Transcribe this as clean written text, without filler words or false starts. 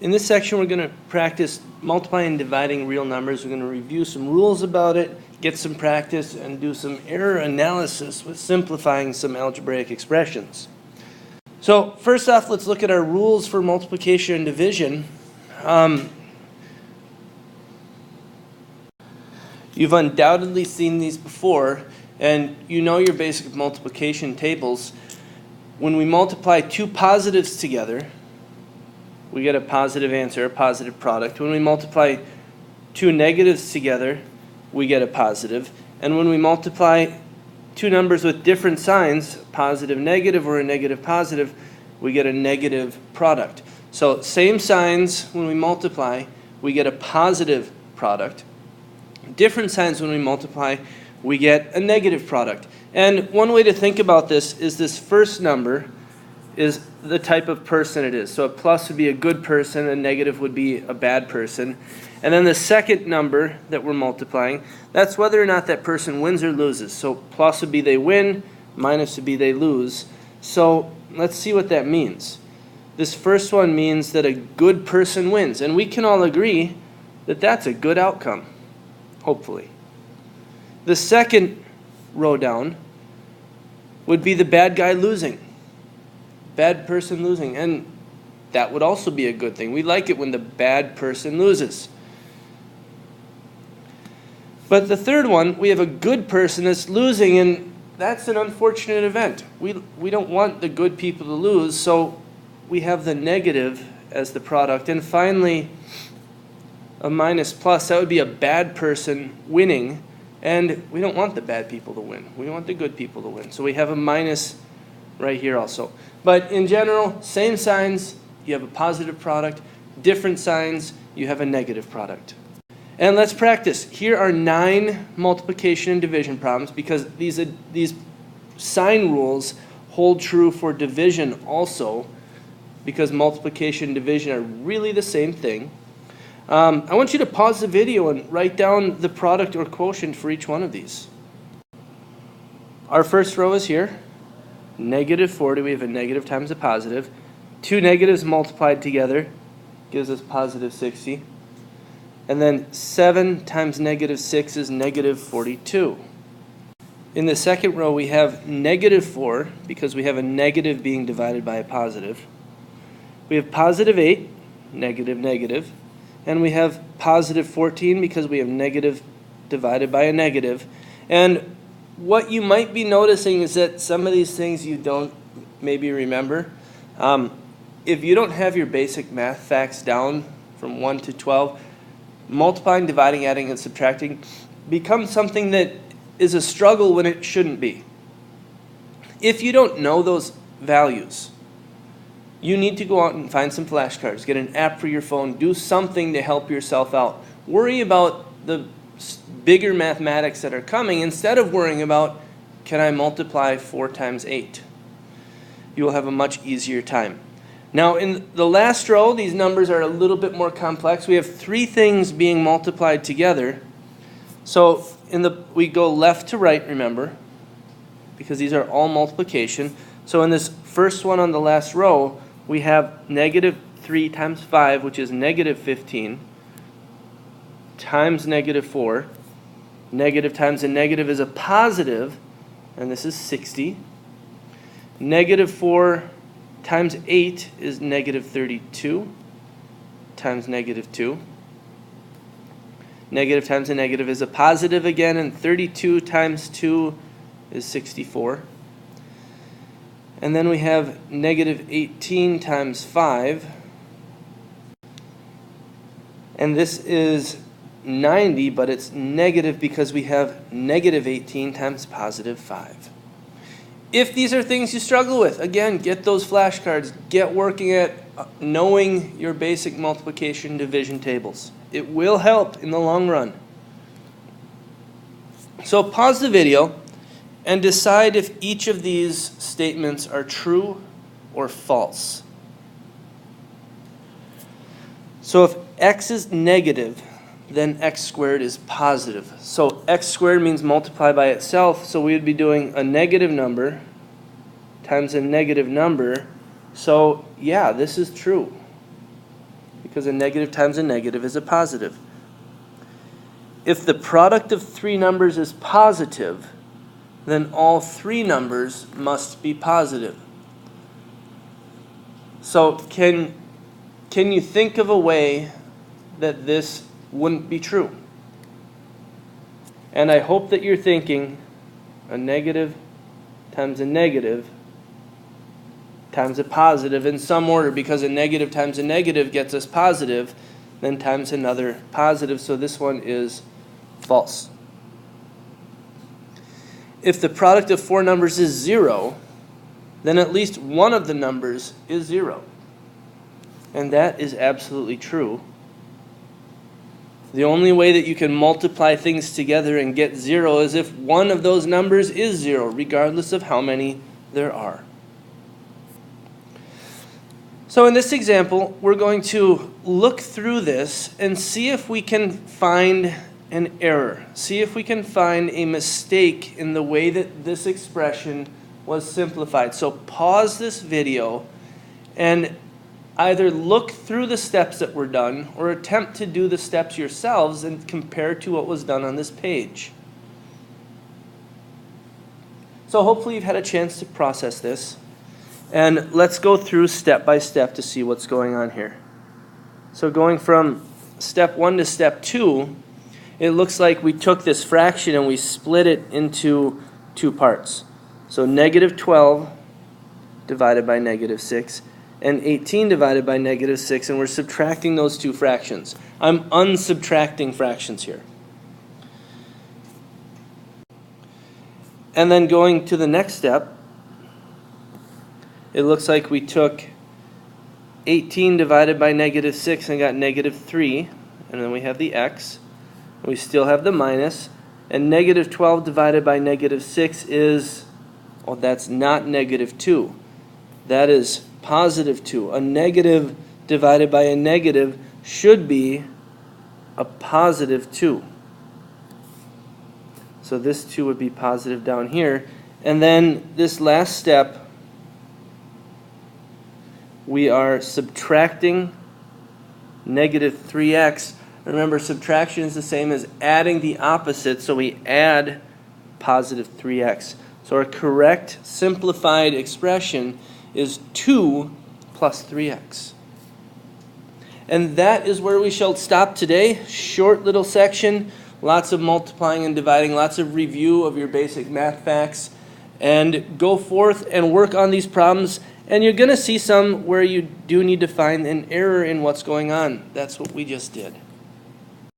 In this section, we're going to practice multiplying and dividing real numbers. We're going to review some rules about it, get some practice, and do some error analysis with simplifying some algebraic expressions. So first off, let's look at our rules for multiplication and division. You've undoubtedly seen these before, and you know your basic multiplication tables. When we multiply two positives together, we get a positive answer, a positive product. When we multiply two negatives together, we get a positive. And when we multiply two numbers with different signs, positive, negative, or a negative, positive, we get a negative product. So same signs when we multiply, we get a positive product. Different signs when we multiply, we get a negative product. And one way to think about this is this first number is the type of person it is. So a plus would be a good person, a negative would be a bad person. And then the second number that we're multiplying, that's whether or not that person wins or loses. So plus would be they win, minus would be they lose. So let's see what that means. This first one means that a good person wins. And we can all agree that that's a good outcome, hopefully. The second row down would be the bad guy losing. Bad person losing, and that would also be a good thing. We like it when the bad person loses. But the third one, we have a good person that's losing, and that's an unfortunate event. We don't want the good people to lose, so we have the negative as the product. And finally, a minus plus, that would be a bad person winning, and we don't want the bad people to win. We want the good people to win. So we have a minus right here also. But in general, same signs, you have a positive product. Different signs, you have a negative product. And let's practice. Here are 9 multiplication and division problems because these sign rules hold true for division also, because multiplication and division are really the same thing. I want you to pause the video and write down the product or quotient for each one of these. Our first row is here. Negative 40, we have a negative times a positive. 2 negatives multiplied together gives us positive 60. And then 7 times negative 6 is negative 42. In the second row, we have negative 4, because we have a negative being divided by a positive. We have positive 8, negative, negative. And we have positive 14, because we have negative divided by a negative. And what you might be noticing is that some of these things you don't maybe remember. If you don't have your basic math facts down from 1 to 12, multiplying, dividing, adding, and subtracting becomes something that is a struggle when it shouldn't be. If you don't know those values, you need to go out and find some flashcards, get an app for your phone, do something to help yourself out. Worry about the bigger mathematics that are coming instead of worrying about, can I multiply 4 times 8? You will have a much easier time. Now in the last row, these numbers are a little bit more complex. We have 3 things being multiplied together. So we go left to right, remember, because these are all multiplication. So in this first one on the last row, we have negative 3 times 5, which is negative 15, times negative 4. Negative times a negative is a positive, and this is 60. Negative 4 times 8 is negative 32, times negative 2. Negative times a negative is a positive again, and 32 times 2 is 64. And then we have negative 18 times 5. And this is 90, but it's negative because we have negative 18 times positive 5. If these are things you struggle with, again, get those flashcards. Get working at knowing your basic multiplication and division tables. It will help in the long run. So pause the video and decide if each of these statements are true or false. So if x is negative, then x squared is positive. So x squared means multiply by itself, so we would be doing a negative number times a negative number. So yeah, this is true. because a negative times a negative is a positive. If the product of three numbers is positive, then all three numbers must be positive. So can you think of a way that this wouldn't be true? And I hope that you're thinking a negative times a negative times a positive in some order, because a negative times a negative gets us positive, then times another positive, so this one is false. If the product of four numbers is 0, then at least one of the numbers is 0. And that is absolutely true. The only way that you can multiply things together and get 0 is if one of those numbers is 0, regardless of how many there are. So in this example, we're going to look through this and see if we can find an error. See if we can find a mistake in the way that this expression was simplified. So pause this video and either look through the steps that were done or attempt to do the steps yourselves and compare to what was done on this page. So hopefully you've had a chance to process this. And let's go through step by step to see what's going on here. So going from step 1 to step 2, it looks like we took this fraction and we split it into two parts. So negative 12 divided by negative 6 and 18 divided by negative 6, and we're subtracting those two fractions. I'm unsubtracting fractions here. And then going to the next step, it looks like we took 18 divided by negative 6 and got negative 3, and then we have the x. We still have the minus, and negative 12 divided by negative 6 is, well, that's not negative 2. That is positive 2. A negative divided by a negative should be a positive 2. So this 2 would be positive down here. And then this last step, we are subtracting negative 3x. Remember, subtraction is the same as adding the opposite, so we add positive 3x. So our correct simplified expression is 2 plus 3x. And that is where we shall stop today. Short little section, lots of multiplying and dividing, lots of review of your basic math facts. And go forth and work on these problems. And you're going to see some where you do need to find an error in what's going on. That's what we just did.